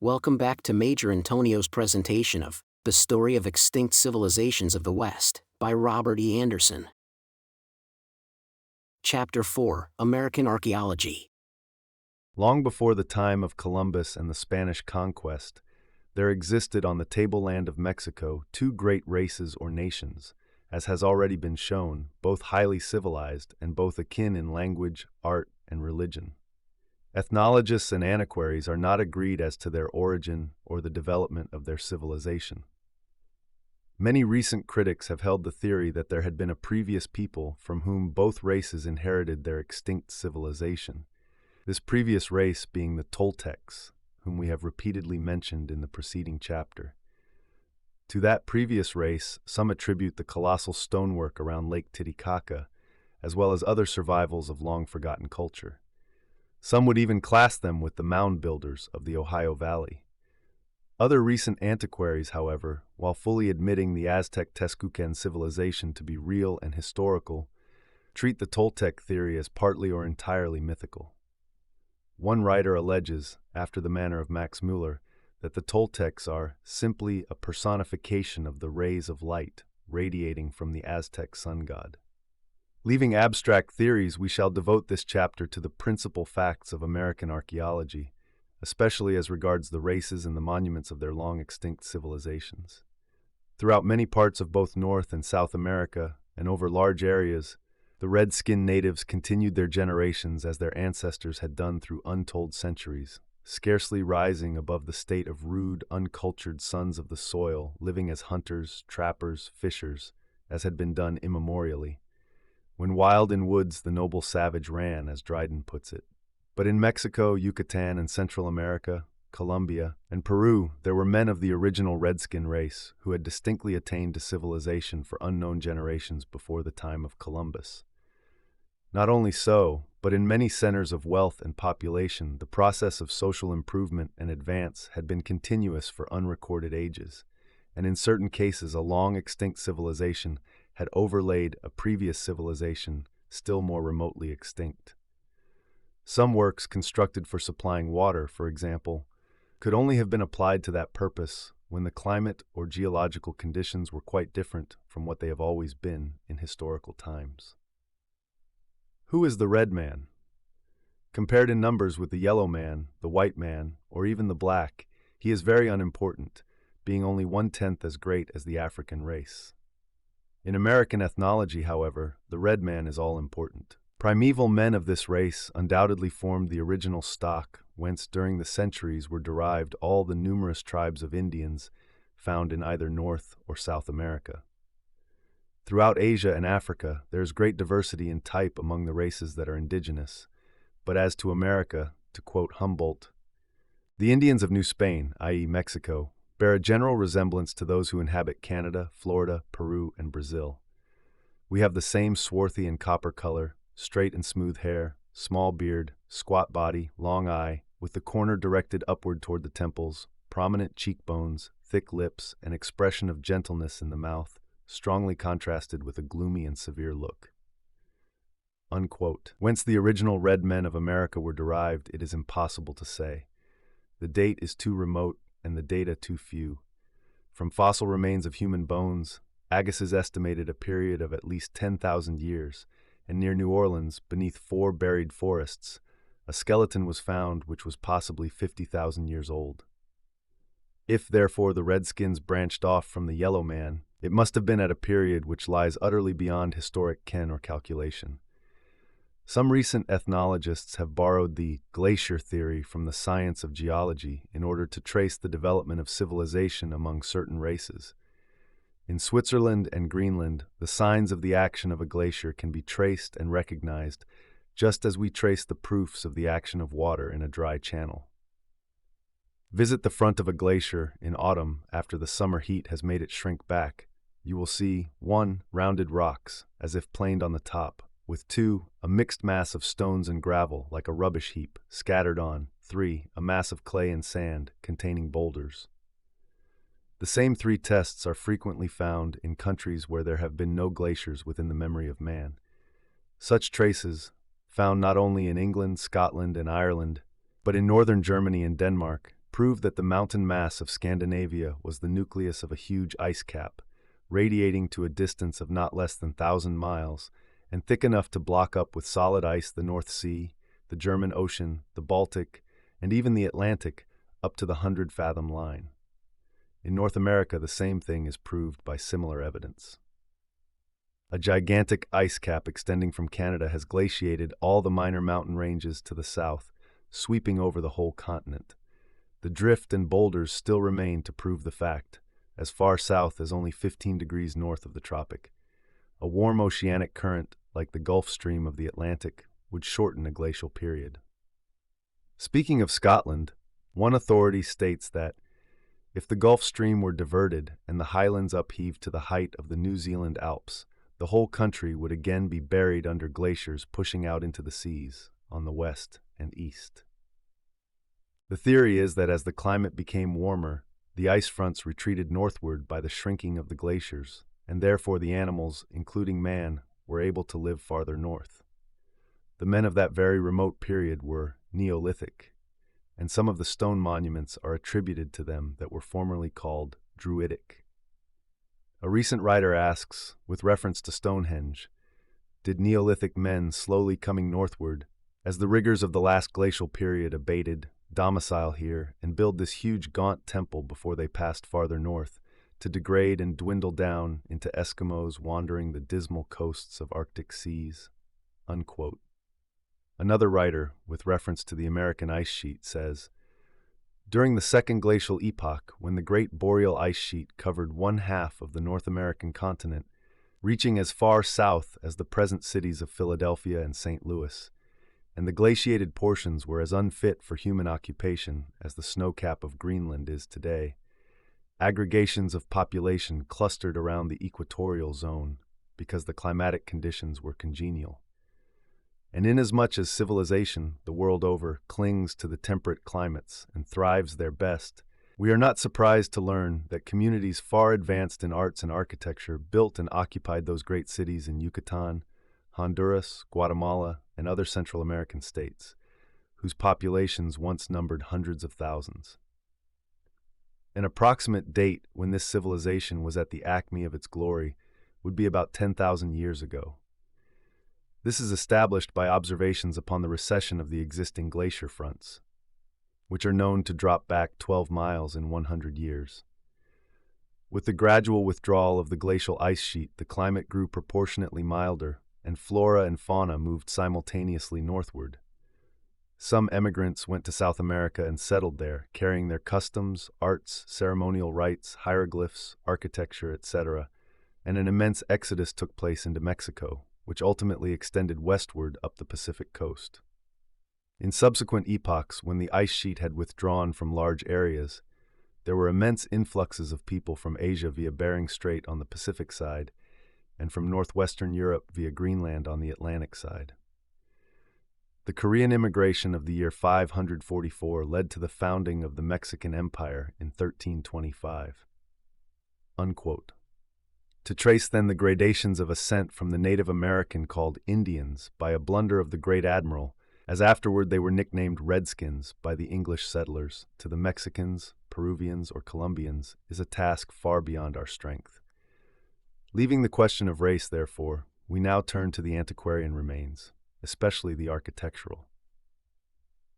Welcome back to Major Antonio's presentation of The Story of Extinct Civilizations of the West by Robert E. Anderson. Chapter 4, American Archaeology. Long before the time of Columbus and the Spanish conquest, there existed on the tableland of Mexico two great races or nations, as has already been shown, both highly civilized and both akin in language, art, and religion. Ethnologists and antiquaries are not agreed as to their origin or the development of their civilization. Many recent critics have held the theory that there had been a previous people from whom both races inherited their extinct civilization, this previous race being the Toltecs, whom we have repeatedly mentioned in the preceding chapter. To that previous race, some attribute the colossal stonework around Lake Titicaca, as well as other survivals of long-forgotten culture. Some would even class them with the mound builders of the Ohio Valley. Other recent antiquaries, however, while fully admitting the Aztec-Tezcucan civilization to be real and historical, treat the Toltec theory as partly or entirely mythical. One writer alleges, after the manner of Max Müller, that the Toltecs are simply a personification of the rays of light radiating from the Aztec sun god. Leaving abstract theories, we shall devote this chapter to the principal facts of American archaeology, especially as regards the races and the monuments of their long-extinct civilizations. Throughout many parts of both North and South America, and over large areas, the red-skinned natives continued their generations as their ancestors had done through untold centuries, scarcely rising above the state of rude, uncultured sons of the soil, living as hunters, trappers, fishers, as had been done immemorially. When wild in woods, the noble savage ran, as Dryden puts it. But in Mexico, Yucatan, and Central America, Colombia, and Peru, there were men of the original redskin race who had distinctly attained to civilization for unknown generations before the time of Columbus. Not only so, but in many centers of wealth and population, the process of social improvement and advance had been continuous for unrecorded ages, and in certain cases a long-extinct civilization had overlaid a previous civilization still more remotely extinct. Some works constructed for supplying water, for example, could only have been applied to that purpose when the climate or geological conditions were quite different from what they have always been in historical times. Who is the red man? Compared in numbers with the yellow man, the white man, or even the black, he is very unimportant, being only 1/10 as great as the African race. In American ethnology, however, the red man is all important. Primeval men of this race undoubtedly formed the original stock whence during the centuries were derived all the numerous tribes of Indians found in either North or South America. Throughout Asia and Africa, there is great diversity in type among the races that are indigenous, but as to America, to quote Humboldt, the Indians of New Spain, i.e. Mexico, bear a general resemblance to those who inhabit Canada, Florida, Peru, and Brazil. We have the same swarthy and copper color, straight and smooth hair, small beard, squat body, long eye, with the corner directed upward toward the temples, prominent cheekbones, thick lips, an expression of gentleness in the mouth, strongly contrasted with a gloomy and severe look. Unquote. Whence the original red men of America were derived, it is impossible to say. The date is too remote and the data too few. From fossil remains of human bones, Agassiz estimated a period of at least 10,000 years, and near New Orleans, beneath 4 buried forests, a skeleton was found which was possibly 50,000 years old. If, therefore, the Redskins branched off from the yellow man, it must have been at a period which lies utterly beyond historic ken or calculation. Some recent ethnologists have borrowed the glacier theory from the science of geology in order to trace the development of civilization among certain races. In Switzerland and Greenland, the signs of the action of a glacier can be traced and recognized just as we trace the proofs of the action of water in a dry channel. Visit the front of a glacier in autumn after the summer heat has made it shrink back. You will see 1. Rounded rocks, as if planed on the top, with 2. A mixed mass of stones and gravel, like a rubbish heap, scattered on, 3. A mass of clay and sand, containing boulders. The same 3 tests are frequently found in countries where there have been no glaciers within the memory of man. Such traces, found not only in England, Scotland, and Ireland, but in northern Germany and Denmark, proved that the mountain mass of Scandinavia was the nucleus of a huge ice cap, radiating to a distance of not less than 1,000 miles, and thick enough to block up with solid ice the North Sea, the German Ocean, the Baltic, and even the Atlantic up to the 100-fathom line. In North America, the same thing is proved by similar evidence. A gigantic ice cap extending from Canada has glaciated all the minor mountain ranges to the south, sweeping over the whole continent. The drift and boulders still remain to prove the fact, as far south as only 15 degrees north of the tropic. A warm oceanic current, like the Gulf Stream of the Atlantic, would shorten a glacial period. Speaking of Scotland, one authority states that if the Gulf Stream were diverted and the highlands upheaved to the height of the New Zealand Alps, the whole country would again be buried under glaciers pushing out into the seas on the west and east. The theory is that as the climate became warmer, the ice fronts retreated northward by the shrinking of the glaciers, and therefore the animals, including man, were able to live farther north. The men of that very remote period were Neolithic, and some of the stone monuments are attributed to them that were formerly called Druidic. A recent writer asks, with reference to Stonehenge, did Neolithic men slowly coming northward, as the rigors of the last glacial period abated, domicile here and build this huge gaunt temple before they passed farther north, to degrade and dwindle down into Eskimos wandering the dismal coasts of Arctic seas? Unquote. Another writer, with reference to the American ice sheet, says, during the second glacial epoch, when the great boreal ice sheet covered 1/2 of the North American continent, reaching as far south as the present cities of Philadelphia and St. Louis, and the glaciated portions were as unfit for human occupation as the snowcap of Greenland is today, aggregations of population clustered around the equatorial zone because the climatic conditions were congenial. And inasmuch as civilization, the world over, clings to the temperate climates and thrives their best, we are not surprised to learn that communities far advanced in arts and architecture built and occupied those great cities in Yucatan, Honduras, Guatemala, and other Central American states, whose populations once numbered hundreds of thousands. An approximate date when this civilization was at the acme of its glory would be about 10,000 years ago. This is established by observations upon the recession of the existing glacier fronts, which are known to drop back 12 miles in 100 years. With the gradual withdrawal of the glacial ice sheet, the climate grew proportionately milder, and flora and fauna moved simultaneously northward. Some emigrants went to South America and settled there, carrying their customs, arts, ceremonial rites, hieroglyphs, architecture, etc., and an immense exodus took place into Mexico, which ultimately extended westward up the Pacific coast. In subsequent epochs, when the ice sheet had withdrawn from large areas, there were immense influxes of people from Asia via Bering Strait on the Pacific side, and from northwestern Europe via Greenland on the Atlantic side. The Korean immigration of the year 544 led to the founding of the Mexican Empire in 1325. Unquote. To trace then the gradations of ascent from the Native American called Indians by a blunder of the great admiral, as afterward they were nicknamed Redskins by the English settlers, to the Mexicans, Peruvians, or Colombians, is a task far beyond our strength. Leaving the question of race, therefore, we now turn to the antiquarian remains, especially the architectural.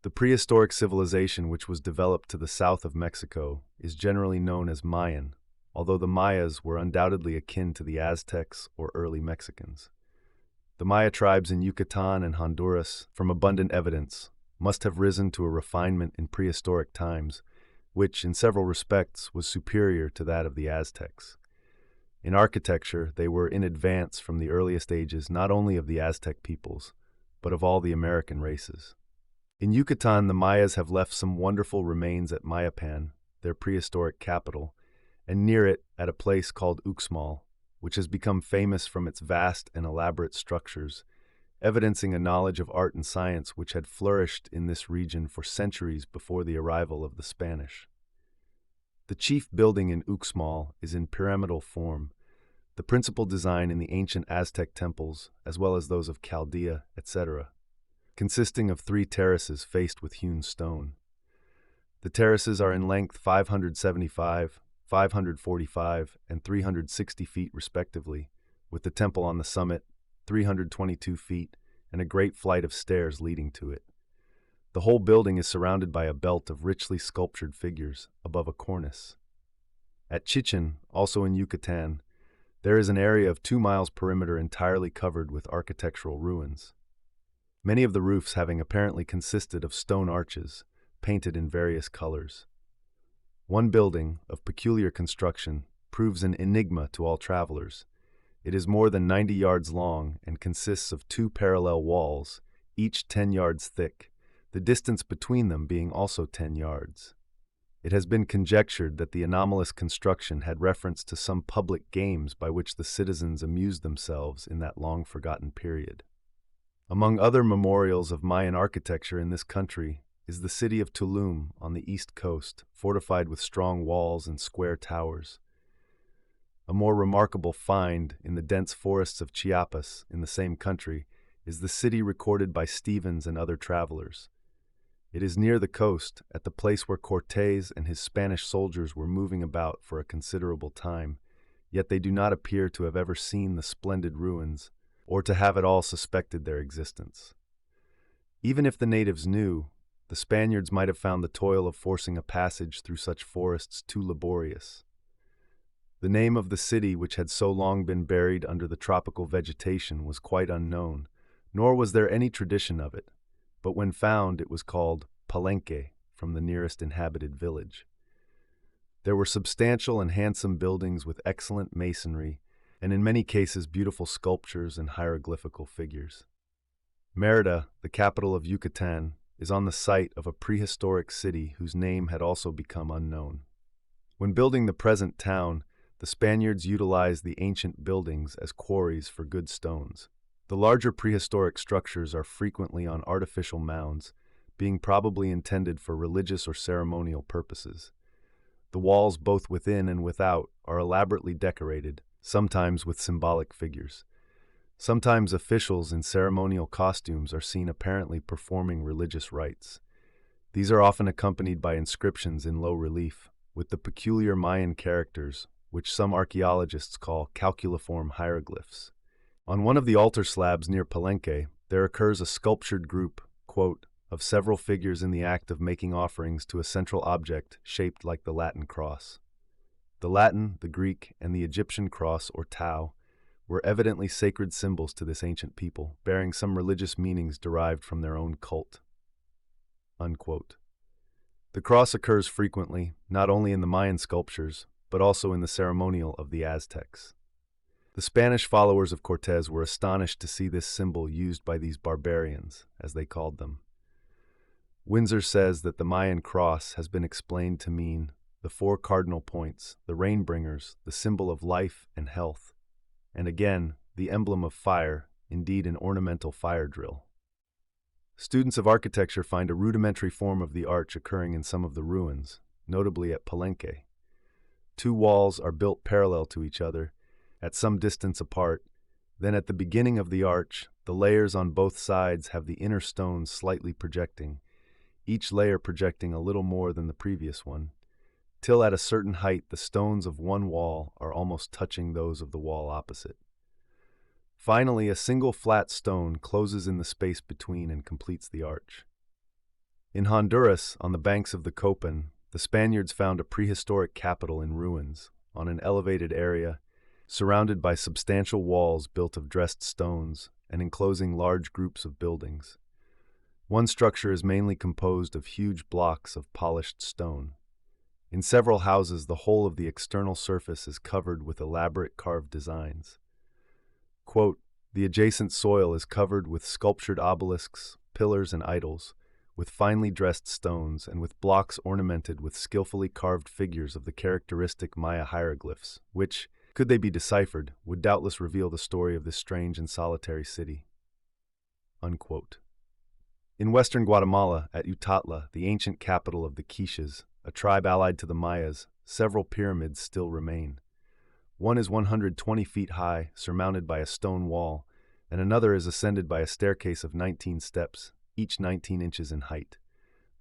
The prehistoric civilization which was developed to the south of Mexico is generally known as Mayan, although the Mayas were undoubtedly akin to the Aztecs or early Mexicans. The Maya tribes in Yucatan and Honduras, from abundant evidence, must have risen to a refinement in prehistoric times, which, in several respects, was superior to that of the Aztecs. In architecture, they were in advance from the earliest ages not only of the Aztec peoples, but of all the American races. In Yucatan, the Mayas have left some wonderful remains at Mayapan, their prehistoric capital, and near it at a place called Uxmal, which has become famous from its vast and elaborate structures, evidencing a knowledge of art and science which had flourished in this region for centuries before the arrival of the Spanish. The chief building in Uxmal is in pyramidal form, the principal design in the ancient Aztec temples, as well as those of Chaldea, etc., consisting of 3 terraces faced with hewn stone. The terraces are in length 575, 545, and 360 feet respectively, with the temple on the summit, 322 feet, and a great flight of stairs leading to it. The whole building is surrounded by a belt of richly sculptured figures above a cornice. At Chichen, also in Yucatan, there is an area of 2 miles perimeter entirely covered with architectural ruins, many of the roofs having apparently consisted of stone arches, painted in various colors. One building, of peculiar construction, proves an enigma to all travelers. It is more than 90 yards long and consists of 2 parallel walls, each 10 yards thick, the distance between them being also 10 yards. It has been conjectured that the anomalous construction had reference to some public games by which the citizens amused themselves in that long-forgotten period. Among other memorials of Mayan architecture in this country is the city of Tulum on the east coast, fortified with strong walls and square towers. A more remarkable find in the dense forests of Chiapas in the same country is the city recorded by Stevens and other travelers. It is near the coast, at the place where Cortés and his Spanish soldiers were moving about for a considerable time, yet they do not appear to have ever seen the splendid ruins, or to have at all suspected their existence. Even if the natives knew, the Spaniards might have found the toil of forcing a passage through such forests too laborious. The name of the city, which had so long been buried under the tropical vegetation, was quite unknown, nor was there any tradition of it, but when found it was called Palenque, from the nearest inhabited village. There were substantial and handsome buildings with excellent masonry, and in many cases beautiful sculptures and hieroglyphical figures. Mérida, the capital of Yucatan, is on the site of a prehistoric city whose name had also become unknown. When building the present town, the Spaniards utilized the ancient buildings as quarries for good stones. The larger prehistoric structures are frequently on artificial mounds, being probably intended for religious or ceremonial purposes. The walls both within and without are elaborately decorated, sometimes with symbolic figures. Sometimes officials in ceremonial costumes are seen apparently performing religious rites. These are often accompanied by inscriptions in low relief, with the peculiar Mayan characters, which some archaeologists call calculiform hieroglyphs. On one of the altar slabs near Palenque, there occurs a sculptured group, quote, of several figures in the act of making offerings to a central object shaped like the Latin cross. The Latin, the Greek, and the Egyptian cross, or tau, were evidently sacred symbols to this ancient people, bearing some religious meanings derived from their own cult. Unquote. The cross occurs frequently, not only in the Mayan sculptures, but also in the ceremonial of the Aztecs. The Spanish followers of Cortés were astonished to see this symbol used by these barbarians, as they called them. Windsor says that the Mayan cross has been explained to mean the 4 cardinal points, the rain-bringers, the symbol of life and health, and again, the emblem of fire, indeed an ornamental fire drill. Students of architecture find a rudimentary form of the arch occurring in some of the ruins, notably at Palenque. 2 walls are built parallel to each other, at some distance apart. Then at the beginning of the arch, the layers on both sides have the inner stones slightly projecting, each layer projecting a little more than the previous one, till at a certain height the stones of one wall are almost touching those of the wall opposite. Finally, a single flat stone closes in the space between and completes the arch. In Honduras, on the banks of the Copan, the Spaniards found a prehistoric capital in ruins, on an elevated area, surrounded by substantial walls built of dressed stones and enclosing large groups of buildings. One structure is mainly composed of huge blocks of polished stone. In several houses, the whole of the external surface is covered with elaborate carved designs. Quote, the adjacent soil is covered with sculptured obelisks, pillars, and idols, with finely dressed stones and with blocks ornamented with skillfully carved figures of the characteristic Maya hieroglyphs, which, could they be deciphered, would doubtless reveal the story of this strange and solitary city. Unquote. In western Guatemala, at Utatla, the ancient capital of the Quiches, a tribe allied to the Mayas, several pyramids still remain. One is 120 feet high, surmounted by a stone wall, and another is ascended by a staircase of 19 steps, each 19 inches in height.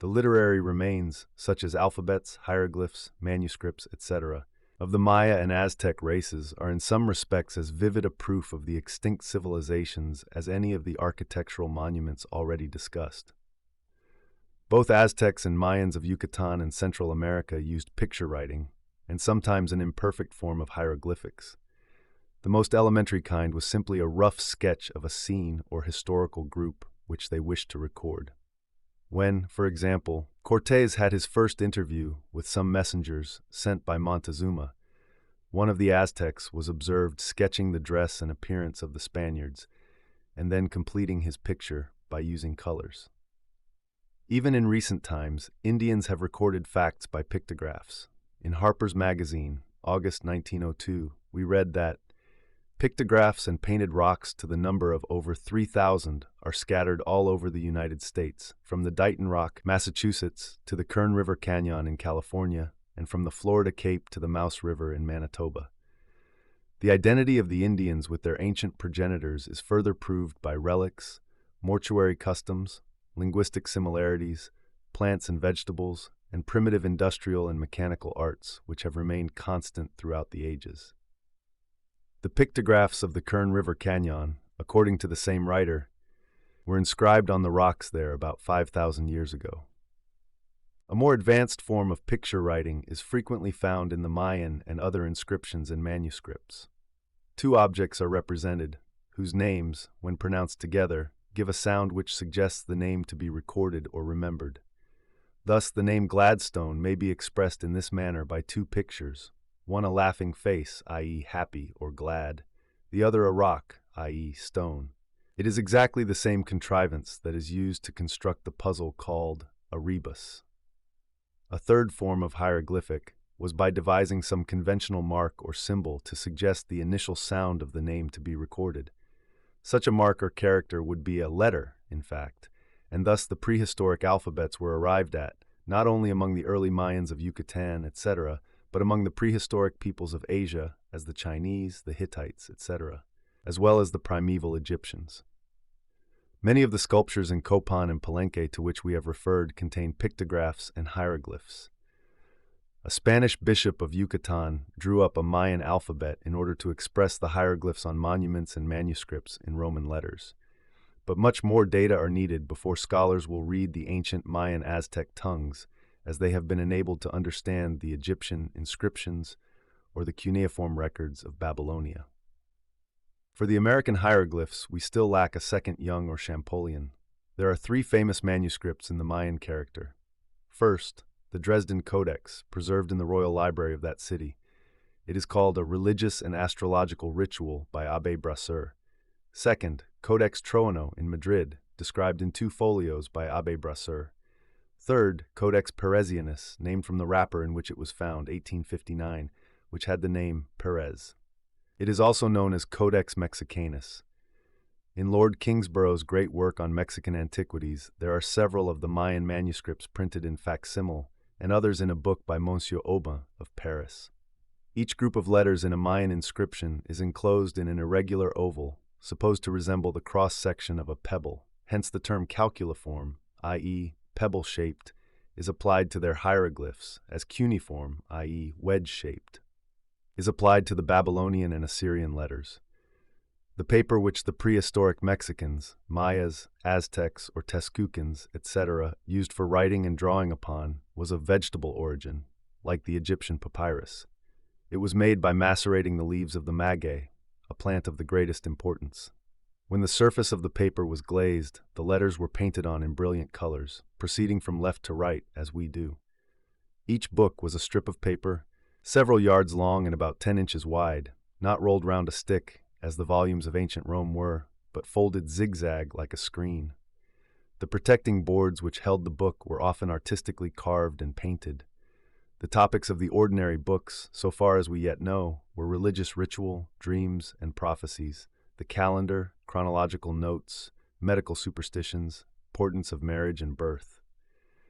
The literary remains, such as alphabets, hieroglyphs, manuscripts, etc., of the Maya and Aztec races are in some respects as vivid a proof of the extinct civilizations as any of the architectural monuments already discussed. Both Aztecs and Mayans of Yucatan and Central America used picture writing, and sometimes an imperfect form of hieroglyphics. The most elementary kind was simply a rough sketch of a scene or historical group which they wished to record. When, for example, Cortés had his first interview with some messengers sent by Montezuma, one of the Aztecs was observed sketching the dress and appearance of the Spaniards, and then completing his picture by using colors. Even in recent times, Indians have recorded facts by pictographs. In Harper's Magazine, August 1902, we read that pictographs and painted rocks to the number of over 3,000 are scattered all over the United States, from the Dighton Rock, Massachusetts, to the Kern River Canyon in California, and from the Florida Cape to the Mouse River in Manitoba. The identity of the Indians with their ancient progenitors is further proved by relics, mortuary customs, linguistic similarities, plants and vegetables, and primitive industrial and mechanical arts, which have remained constant throughout the ages. The pictographs of the Kern River Canyon, according to the same writer, were inscribed on the rocks there about 5,000 years ago. A more advanced form of picture writing is frequently found in the Mayan and other inscriptions and manuscripts. Two objects are represented, whose names, when pronounced together, give a sound which suggests the name to be recorded or remembered. Thus, the name Gladstone may be expressed in this manner by two pictures, one a laughing face, i.e. happy or glad, the other a rock, i.e. stone. It is exactly the same contrivance that is used to construct the puzzle called a rebus. A third form of hieroglyphic was by devising some conventional mark or symbol to suggest the initial sound of the name to be recorded. Such a mark or character would be a letter, in fact, and thus the prehistoric alphabets were arrived at, not only among the early Mayans of Yucatan, etc., but among the prehistoric peoples of Asia, as the Chinese, the Hittites, etc., as well as the primeval Egyptians. Many of the sculptures in Copan and Palenque to which we have referred contain pictographs and hieroglyphs. A Spanish bishop of Yucatan drew up a Mayan alphabet in order to express the hieroglyphs on monuments and manuscripts in Roman letters. But much more data are needed before scholars will read the ancient Mayan Aztec tongues, as they have been enabled to understand the Egyptian inscriptions or the cuneiform records of Babylonia. For the American hieroglyphs, we still lack a second Young or Champollion. There are three famous manuscripts in the Mayan character. First, the Dresden Codex, preserved in the Royal Library of that city. It is called a religious and astrological ritual by Abbé Brasseur. Second, Codex Troano in Madrid, described in 2 folios by Abbé Brasseur. Third, Codex Peresianus, named from the wrapper in which it was found, 1859, which had the name Perez. It is also known as Codex Mexicanus. In Lord Kingsborough's great work on Mexican antiquities, there are several of the Mayan manuscripts printed in facsimile, and others in a book by Monsieur Aubin of Paris. Each group of letters in a Mayan inscription is enclosed in an irregular oval, supposed to resemble the cross-section of a pebble, hence the term calculiform, i.e., pebble-shaped, is applied to their hieroglyphs, as cuneiform, i.e., wedge-shaped, is applied to the Babylonian and Assyrian letters. The paper which the prehistoric Mexicans, Mayas, Aztecs, or Tezcucans, etc., used for writing and drawing upon was of vegetable origin, like the Egyptian papyrus. It was made by macerating the leaves of the maguey, a plant of the greatest importance. When the surface of the paper was glazed, the letters were painted on in brilliant colors, proceeding from left to right, as we do. Each book was a strip of paper, several yards long and about 10 inches wide, not rolled round a stick, as the volumes of ancient Rome were, but folded zigzag like a screen. The protecting boards which held the book were often artistically carved and painted. The topics of the ordinary books, so far as we yet know, were religious ritual, dreams, and prophecies, the calendar, chronological notes, medical superstitions, importance of marriage and birth.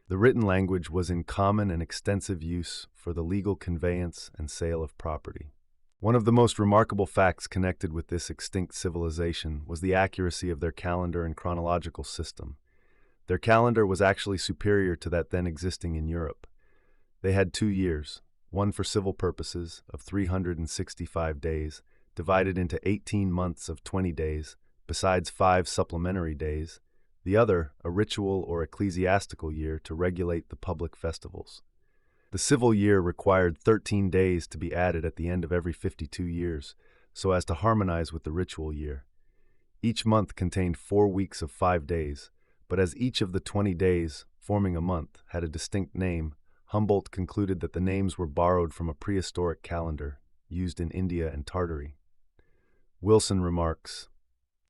The written language was in common and extensive use for the legal conveyance and sale of property. One of the most remarkable facts connected with this extinct civilization was the accuracy of their calendar and chronological system. Their calendar was actually superior to that then existing in Europe. They had 2 years, one for civil purposes of 365 days, divided into 18 months of 20 days, besides 5 supplementary days, the other a ritual or ecclesiastical year to regulate the public festivals. The civil year required 13 days to be added at the end of every 52 years, so as to harmonize with the ritual year. Each month contained 4 weeks of 5 days, but as each of the 20 days, forming a month, had a distinct name, Humboldt concluded that the names were borrowed from a prehistoric calendar used in India and Tartary. Wilson remarks,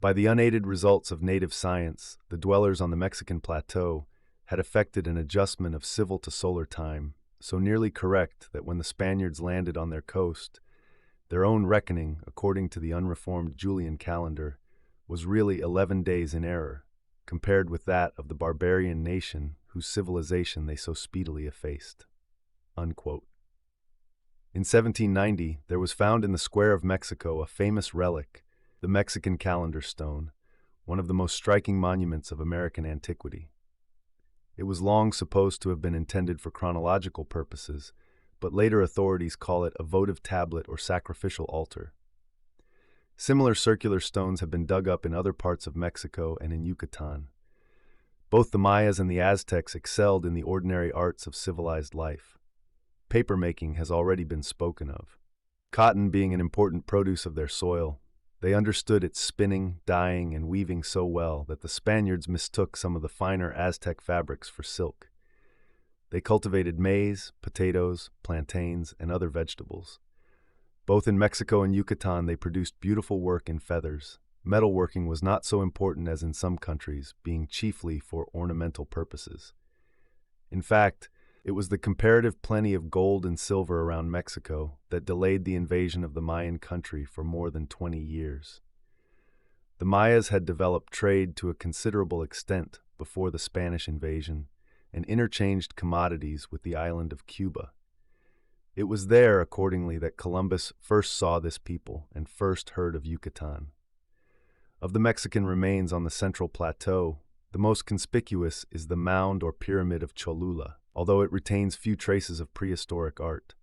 "By the unaided results of native science, the dwellers on the Mexican plateau had effected an adjustment of civil to solar time, so nearly correct that when the Spaniards landed on their coast, their own reckoning, according to the unreformed Julian calendar, was really 11 days in error, compared with that of the barbarian nation whose civilization they so speedily effaced." Unquote. In 1790, there was found in the square of Mexico a famous relic, the Mexican calendar stone, one of the most striking monuments of American antiquity. It was long supposed to have been intended for chronological purposes, but later authorities call it a votive tablet or sacrificial altar. Similar circular stones have been dug up in other parts of Mexico and in Yucatan. Both the Mayas and the Aztecs excelled in the ordinary arts of civilized life. Papermaking has already been spoken of. Cotton being an important produce of their soil, they understood its spinning, dyeing, and weaving so well that the Spaniards mistook some of the finer Aztec fabrics for silk. They cultivated maize, potatoes, plantains, and other vegetables. Both in Mexico and Yucatan, they produced beautiful work in feathers. Metalworking was not so important as in some countries, being chiefly for ornamental purposes. In fact, it was the comparative plenty of gold and silver around Mexico that delayed the invasion of the Mayan country for more than 20 years. The Mayas had developed trade to a considerable extent before the Spanish invasion and interchanged commodities with the island of Cuba. It was there, accordingly, that Columbus first saw this people and first heard of Yucatan. Of the Mexican remains on the Central Plateau, the most conspicuous is the mound or pyramid of Cholula, although it retains few traces of prehistoric art.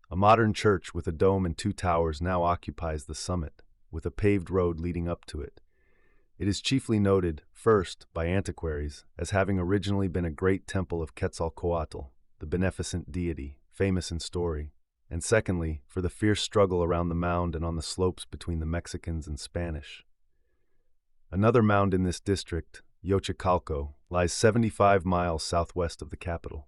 A modern church with a dome and 2 towers now occupies the summit, with a paved road leading up to it. It is chiefly noted, first, by antiquaries, as having originally been a great temple of Quetzalcoatl, the beneficent deity, famous in story, and secondly, for the fierce struggle around the mound and on the slopes between the Mexicans and Spanish. Another mound in this district, Xochicalco, lies 75 miles southwest of the capital.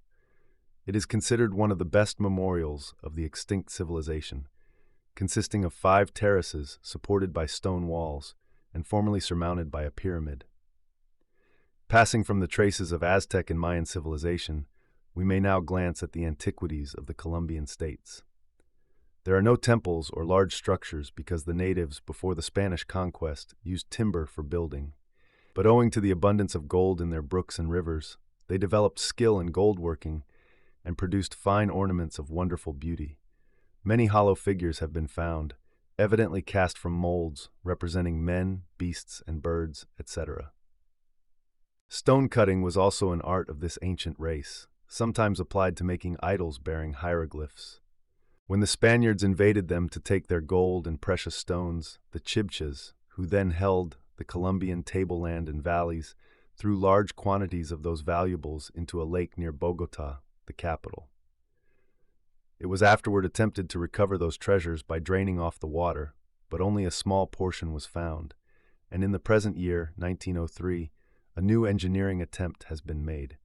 It is considered one of the best memorials of the extinct civilization, consisting of 5 terraces supported by stone walls and formerly surmounted by a pyramid. Passing from the traces of Aztec and Mayan civilization, we may now glance at the antiquities of the Colombian states. There are no temples or large structures because the natives, before the Spanish conquest, used timber for building. But owing to the abundance of gold in their brooks and rivers, they developed skill in gold working and produced fine ornaments of wonderful beauty. Many hollow figures have been found, evidently cast from molds representing men, beasts, and birds, etc. Stone cutting was also an art of this ancient race, sometimes applied to making idols bearing hieroglyphs. When the Spaniards invaded them to take their gold and precious stones, the Chibchas, who then held the Colombian tableland and valleys, threw large quantities of those valuables into a lake near Bogota, the capital. It was afterward attempted to recover those treasures by draining off the water, but only a small portion was found, and in the present year, 1903, a new engineering attempt has been made.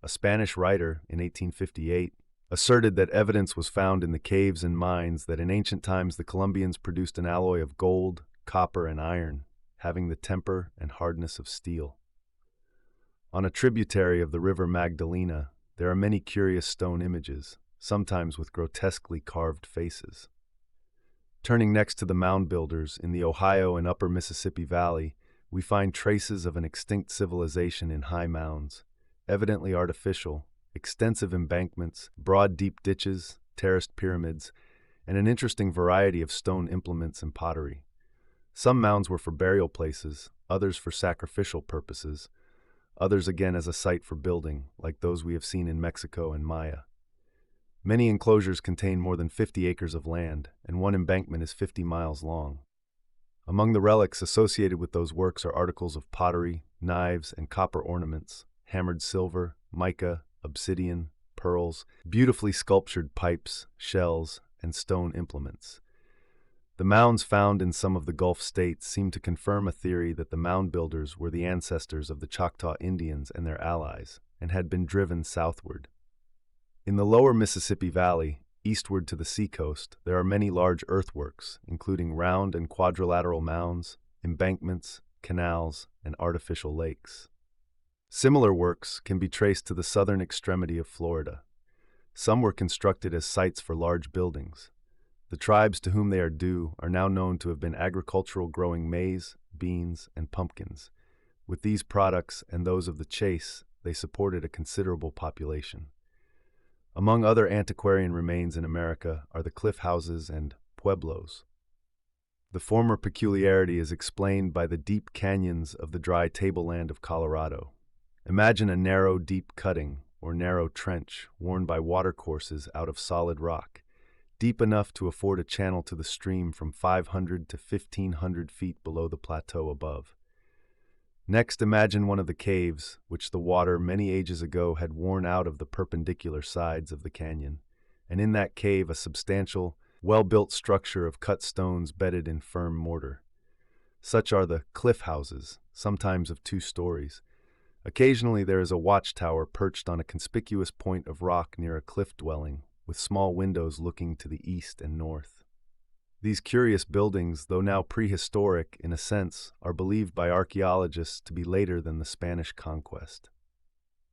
A Spanish writer, in 1858, asserted that evidence was found in the caves and mines that in ancient times the Colombians produced an alloy of gold, copper, and iron, having the temper and hardness of steel. On a tributary of the river Magdalena, there are many curious stone images, sometimes with grotesquely carved faces. Turning next to the mound builders in the Ohio and Upper Mississippi Valley, we find traces of an extinct civilization in high mounds, evidently artificial, extensive embankments, broad deep ditches, terraced pyramids, and an interesting variety of stone implements and pottery. Some mounds were for burial places, others for sacrificial purposes, others again as a site for building, like those we have seen in Mexico and Maya. Many enclosures contain more than 50 acres of land, and one embankment is 50 miles long. Among the relics associated with those works are articles of pottery, knives, and copper ornaments, hammered silver, mica, obsidian, pearls, beautifully sculptured pipes, shells, and stone implements. The mounds found in some of the Gulf states seem to confirm a theory that the mound builders were the ancestors of the Choctaw Indians and their allies, and had been driven southward. In the lower Mississippi Valley, eastward to the seacoast, there are many large earthworks, including round and quadrilateral mounds, embankments, canals, and artificial lakes. Similar works can be traced to the southern extremity of Florida. Some were constructed as sites for large buildings. The tribes to whom they are due are now known to have been agricultural, growing maize, beans, and pumpkins. With these products and those of the chase, they supported a considerable population. Among other antiquarian remains in America are the cliff houses and pueblos. The former peculiarity is explained by the deep canyons of the dry tableland of Colorado. Imagine a narrow, deep cutting, or narrow trench, worn by watercourses out of solid rock, deep enough to afford a channel to the stream from 500 to 1,500 feet below the plateau above. Next, imagine one of the caves, which the water many ages ago had worn out of the perpendicular sides of the canyon, and in that cave a substantial, well-built structure of cut stones bedded in firm mortar. Such are the cliff houses, sometimes of 2 stories. Occasionally there is a watchtower perched on a conspicuous point of rock near a cliff dwelling, with small windows looking to the east and north. These curious buildings, though now prehistoric in a sense, are believed by archaeologists to be later than the Spanish conquest.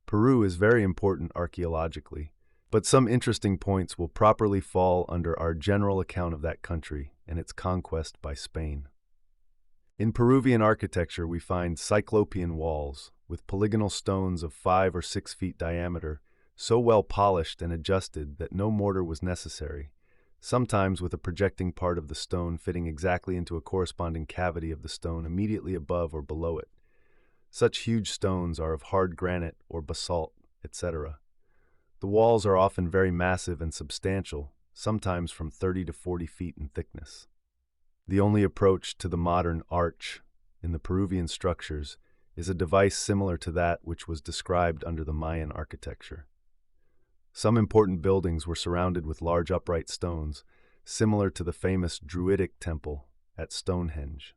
Peru is very important archaeologically, but some interesting points will properly fall under our general account of that country and its conquest by Spain. In Peruvian architecture we find cyclopean walls, with polygonal stones of 5 or 6 feet diameter, so well polished and adjusted that no mortar was necessary, sometimes with a projecting part of the stone fitting exactly into a corresponding cavity of the stone immediately above or below it. Such huge stones are of hard granite or basalt, etc. The walls are often very massive and substantial, sometimes from 30 to 40 feet in thickness. The only approach to the modern arch in the Peruvian structures is a device similar to that which was described under the Mayan architecture. Some important buildings were surrounded with large upright stones, similar to the famous Druidic temple at Stonehenge.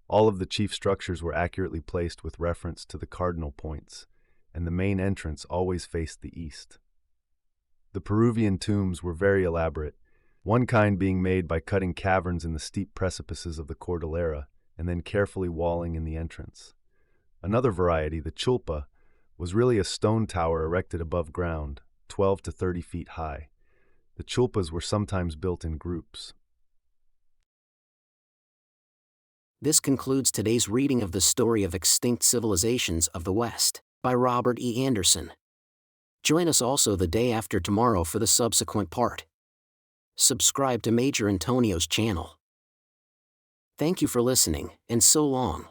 All of the chief structures were accurately placed with reference to the cardinal points, and the main entrance always faced the east. The Peruvian tombs were very elaborate, one kind being made by cutting caverns in the steep precipices of the Cordillera and then carefully walling in the entrance. Another variety, the chulpa, was really a stone tower erected above ground, 12 to 30 feet high. The chulpas were sometimes built in groups. This concludes today's reading of The Story of Extinct Civilizations of the West by Robert E. Anderson. Join us also the day after tomorrow for the subsequent part. Subscribe to Major Antonio's channel. Thank you for listening, and so long.